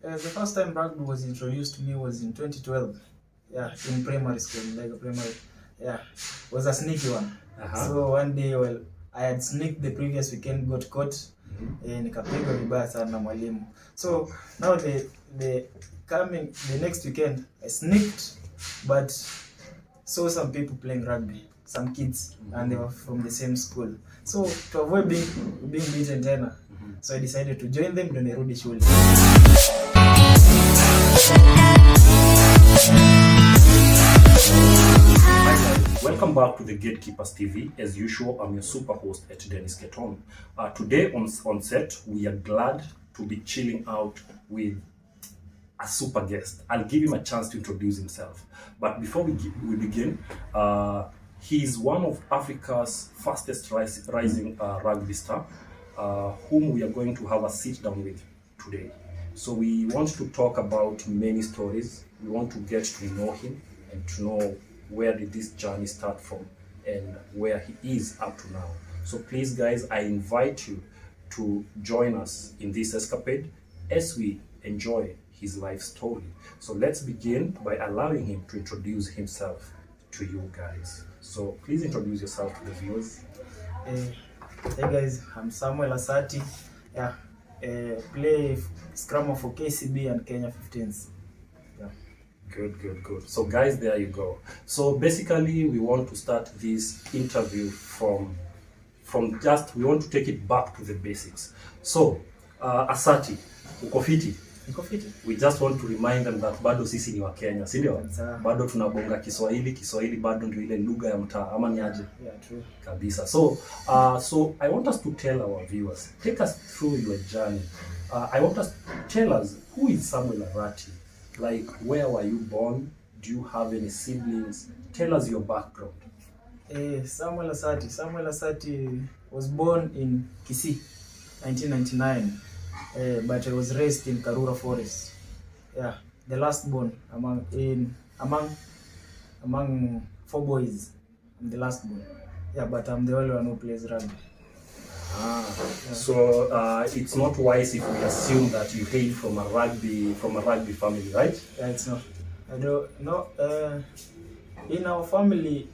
The first time rugby was introduced to me was in 2012. Yeah, in primary school, like a primary. Yeah, was a sneaky one. So one day, well, I had sneaked the previous weekend, got caught, nikapigwa vibaya sana na mwalimu. So now the next weekend, I sneaked, but saw some people playing rugby, some kids, and they were from the same school. So to avoid being beaten tena, so I decided to join them, ndio nirudi shule. Welcome back to the Gatekeepers TV. As usual, I'm your super host at Dennis Keton. Today on set, we are glad to be chilling out with a super guest. I'll give him a chance to introduce himself. But before we begin, he is one of Africa's fastest rising rugby star, whom we are going to have a sit down with today. So we want to talk about many stories. We want to get to know him and to know where did this journey start from and where he is up to now. So please guys, I invite you to join us in this escapade as we enjoy his life story. So let's begin by allowing him to introduce himself to you guys. So please introduce yourself to the viewers. Hey guys, I'm Samwel Asati. Yeah, play scrummer for KCB and Kenya 15s. Yeah. Good. So guys, there you go. So basically, we want to start this interview from just, we want to take it back to the basics. So, Asati, uko fiti? Niko fiti. We just want to remind them that bado sisi ni wa Kenya, si ndio? Bado tunabonga Kiswahili bado ndio ile lugha ya mtaa, ama ni aje? Yeah, true. Kabisa. So I want us to tell our viewers, take us through your journey. I want us to tell us, who is Samwel Asati? Like, where were you born? Do you have any siblings? Tell us your background. Samwel Asati was born in Kisii, 1999. But I was raised in Karura Forest. Yeah, the last born among four boys. I'm the last born. Yeah, but I'm the only one who plays rugby. Yeah. So it's not wise if we assume that you hail from a rugby family, right? Yeah, it's not. I don't know. In our family,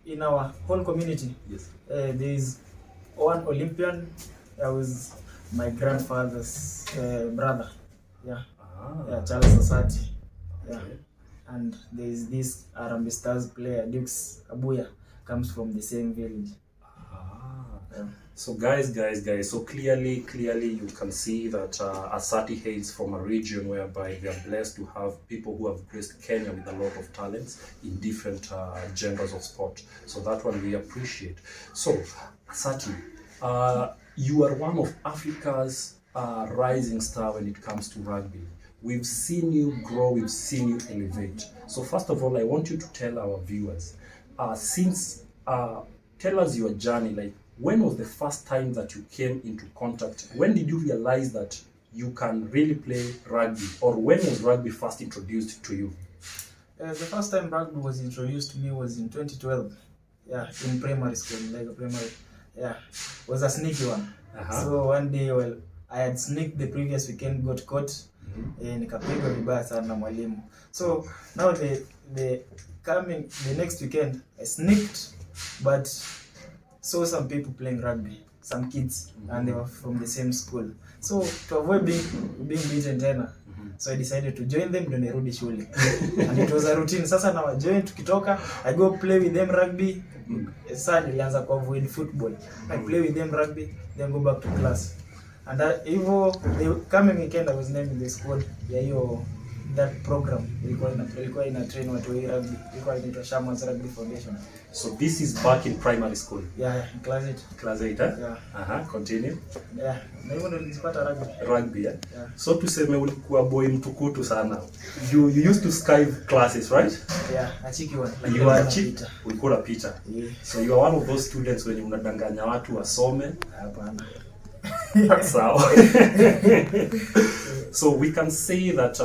in our whole community, yes, there is one Olympian. That was my grandfather's brother. Yeah. Yeah, Charles Asati. Yeah. Okay. And there is this Harambee Stars player, Dukes Abuya, comes from the same village. Yeah. So guys, so clearly you can see that Asati hails from a region whereby they are blessed to have people who have graced Kenya with a lot of talents in different genders of sport. So that one we appreciate. So Asati, you are one of Africa's rising star when it comes to rugby. We've seen you grow, we've seen you elevate. So first of all, I want you to tell our viewers, tell us your journey. Like, when was the first time that you came into contact? When did you realize that you can really play rugby? Or when was rugby first introduced to you? The first time rugby was introduced to me was in 2012. Yeah, in primary school, like a primary. Yeah, was a sneaky one. So one day, well, I had sneaked the previous weekend, got caught, nikapigwa vibaya sana na mwalimu. So now the next weekend, I sneaked, but saw some people playing rugby, some kids, and they were from the same school. So to avoid being beaten tena, so I decided to join them, ndio nirudi shule. And it was a routine. Sasa na join, tukitoka, I go play with them rugby. Sasa nilianza ku avoid football. I play with them rugby, then go back to class. And hivyo the coming weekend I was named in the squad ya hiyo that program ilikuwa ina train watu wa rugby, ilikuwa inaitwa Shaman's Rugby Foundation. So this is back in primary school. Yeah, class 8. Class 8, eh? Yeah. Continue. Yeah, na hivyo ndio nilipata rugby. Rugby, yeah? Yeah. So tuseme ulikuwa boy mtukutu sana. You used to skive classes, right? Yeah, achiki one. Like you are cheap. Ulikuwa unapita. Yeah. So you are one of those students when unadanganya watu wasome. Hapana. So, so we can say that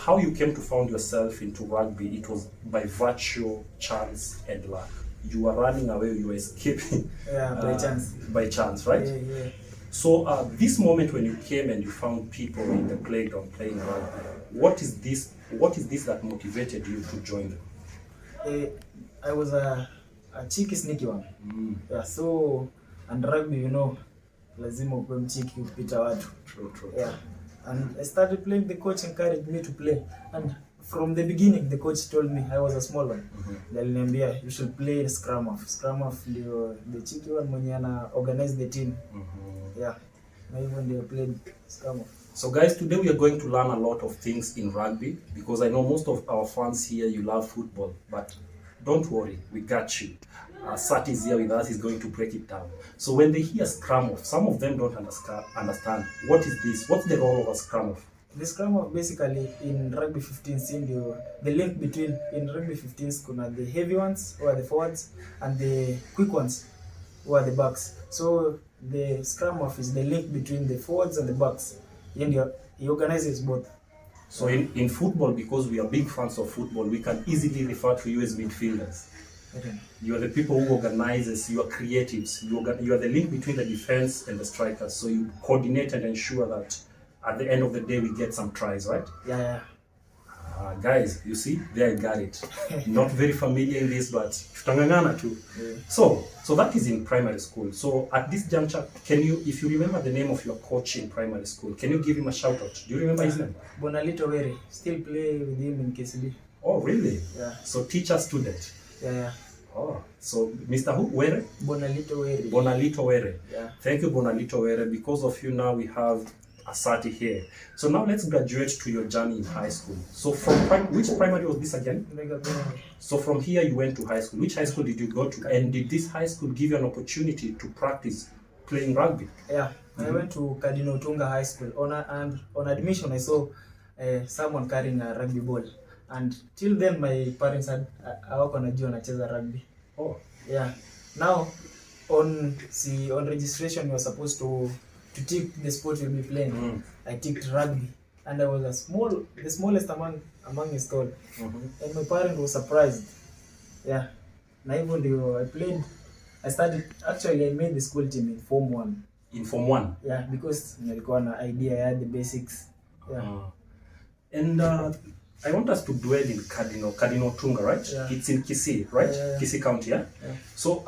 how you came to found yourself into rugby, it was by virtue, chance, and luck. You were running away, you were escaping. Yeah, by chance. By chance, right? Yeah. So this moment when you came and you found people in the playground playing rugby, what is this that motivated you to join them? I was a cheeky sneaky one. Yeah, so and rugby, you know, lazima ukwe mchiki kupita watu. True. Yeah. And I started playing, the coach encouraged me to play. And from the beginning, the coach told me I was a small one. Aliniambia you should play scrum half. Scrum half ndio the cheeky one mwenye ana organize the team. Yeah. Na hivyo ndio played scrum half. So guys, today we are going to learn a lot of things in rugby because I know most of our fans here, you love football, but don't worry, we got you. Asati is here with us, he's going to break it down. So when they hear scrum off, some of them don't understand. What is this? What's the role of a scrum off? The scrum off basically in rugby 15s, the link between, in rugby 15s, kuna the heavy ones who are the forwards and the quick ones who are the backs. So the scrum off is the link between the forwards and the backs. And he organizes both. So in football, because we are big fans of football, we can easily refer to you as midfielders. Okay. You are the people who organizes, you are creatives, you are the link between the defense and the strikers. So you coordinate and ensure that at the end of the day we get some tries, right? Yeah. Guys, you see, there I got it. Not very familiar in this, but tutangangana too. Yeah. So that is in primary school. So at this juncture, can you, if you remember the name of your coach in primary school, can you give him a shout out? Do you remember his name? Bonalito Were. Still play with him in KCB. Oh, really? Yeah. So teacher student. Yeah. Oh, so Mr. Who? Were? Bonalito Were. Bonalito Were. Yeah. Thank you, Bonalito Were. Because of you now we have Asati here. So now let's graduate to your journey in high school. So from which primary was this again? So from here you went to high school. Which high school did you go to? And did this high school give you an opportunity to practice playing rugby? Yeah, I went to JTUBE High School. On admission I saw someone carrying a rugby ball. And till then my parents had hawakunajua nacheza rugby. Oh. Yeah. Now on registration you were supposed to tick the sport you'll be playing. I ticked rugby and I was the smallest among us all. And my parent was surprised. Yeah. Na hivyo ndio I made the school team in Form 1. In Form 1? Yeah, because nilikuwa na idea, I had the basics. Yeah. And I want us to dwell in Cardinal Tunga, right? Yeah. It's in Kisii, right? Yeah. Kisii County, yeah? Yeah. So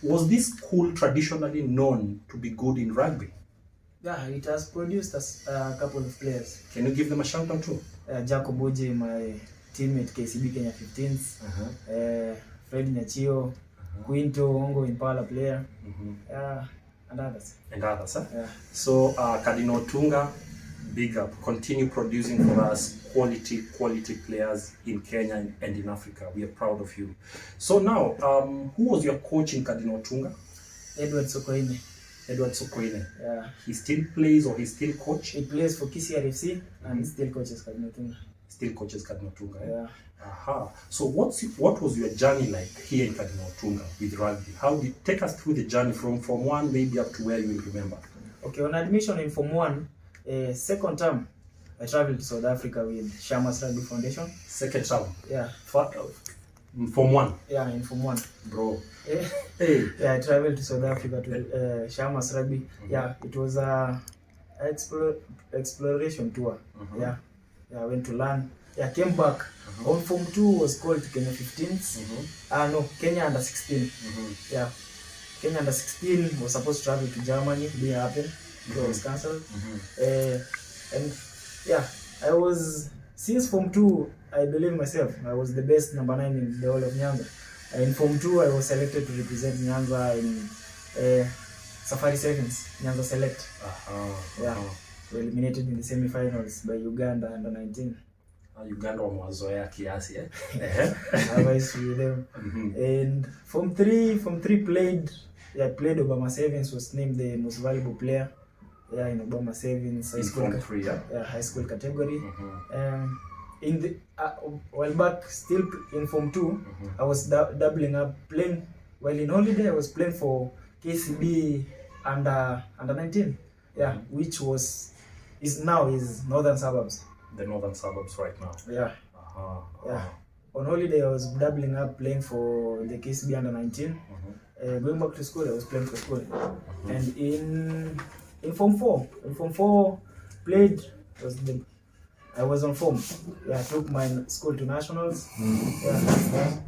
was this school traditionally known to be good in rugby? Yeah, it has produced a couple of players. Can you give them a shout out too? Jacob Oje, my teammate KCB Kenya 15s. Fred Nyachio, Quinto Ongo Impala player. And others. And others, huh? Yeah. So Cardinal Tunga, big up. Continue producing for us quality players in Kenya and in Africa. We are proud of you. So now, who was your coach in Cardinal Tunga? Edward Sokoine. Yeah. He still plays or he still coach? He plays for Kisii RFC and still coaches Cardinal Tunga. Still coaches Cardinal Tunga. Yeah. Aha. So what was your journey like here in Cardinal Tunga with rugby? Take us through the journey from Form 1 maybe up to where you will remember? Okay, on admission in Form 1, second term, I traveled to South Africa with Shamas Rugby Foundation. Second term? Yeah. Form 1? Yeah, in Form 1. Bro. Hey. Yeah, I traveled to South Africa to Shamas Rugby. Yeah, it was a exploration tour. Yeah, I went to learn. Yeah, came back. On Form 2 was called Kenya 15s. No, Kenya under 16. Yeah, Kenya under 16 was supposed to travel to Germany. Didn't happen. It was cancelled. And yeah, since Form 2, I believe myself, I was the best number 9 in the whole of Nyanza. In Form 2, I was selected to represent Nyanza in Safari Sevens, Nyanza Select. Yeah, we eliminated in the semi-finals by Uganda under 19. Uganda wamewazoea kiasi, eh? Otherwise with them. And Form 3 played Obama Sevens, was named the most valuable player. Yeah, in Obama Sevens high school. Form 3, yeah? Yeah, high school category. In the while back still in Form 2, I was doubling up playing. While in holiday, I was playing for KCB under 19. Yeah, which is now Northern Suburbs. The Northern Suburbs right now. Yeah. Yeah. On holiday, I was doubling up playing for the KCB under 19. going back to school, I was playing for school. And in Form 4, played, I was on form. Yeah, I took my school to nationals. Yeah,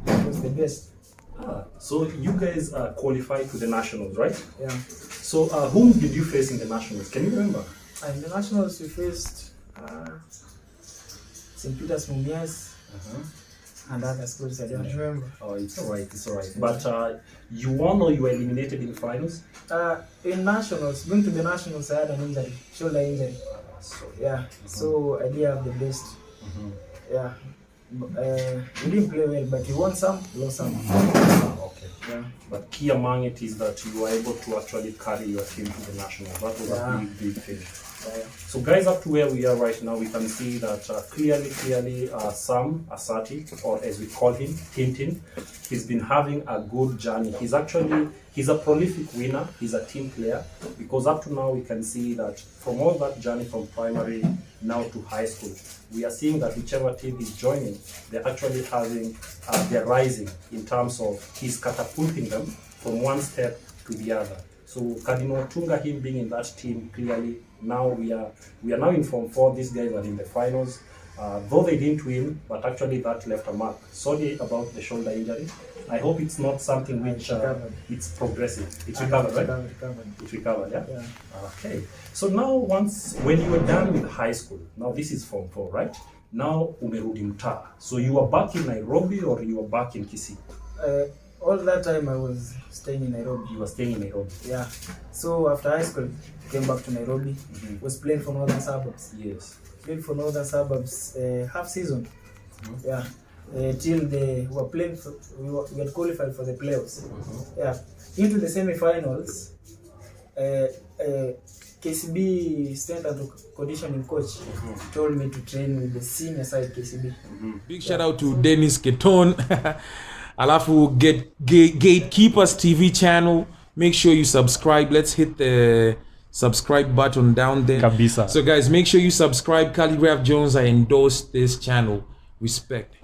that was the best. So you guys qualified to the nationals, right? Yeah. So whom did you face in the nationals? Can you remember? In the nationals, we faced St. Peter's Mumias and other schools. I don't remember. Oh, it's alright. But you won or you were eliminated in the finals? In nationals, going to the nationals, I had an injury, shoulder injury. So I didn't have the best. Yeah. We didn't play well, but we won some, lost some. Okay. Yeah. But key among it is that you were able to actually carry your team to the nationals. That was a big thing. Yeah. So guys, up to where we are right now, we can see that clearly, Sam Asati, or as we call him, Tintin, he's been having a good journey. He's a prolific winner. He's a team player, because up to now we can see that from all that journey from primary now to high school, we are seeing that whichever team he's joining, they're actually having, they're rising in terms of he's catapulting them from one step to the other. So Cardinal Tunga, him being in that team, clearly now we are now in Form 4. These guys are in the finals. Though they didn't win, but actually that left a mark. Sorry about the shoulder injury. I hope it's not something which it's progressive. It's recovered, right? It's recovered, yeah? Yeah. Okay. So now when you were done with high school, now this is Form 4, right? Now umerudi mtaa. So you are back in Nairobi or you are back in Kisii? All that time I was staying in Nairobi. You were staying in Nairobi? Yeah. So after high school, came back to Nairobi. Was playing for Northern Suburbs. Yes. Played for Northern Suburbs half season. Yeah. Till we were playing. We had qualified for the playoffs. Yeah. Into the semi-finals. KCB strength and conditioning coach told me to train with the senior side KCB. Big shout out to Dennis Keton. Alafu Gatekeepers TV channel. Make sure you subscribe. Let's hit the subscribe button down there. Kabisa. So guys, make sure you subscribe. Calligraph Jones, I endorse this channel. Respect.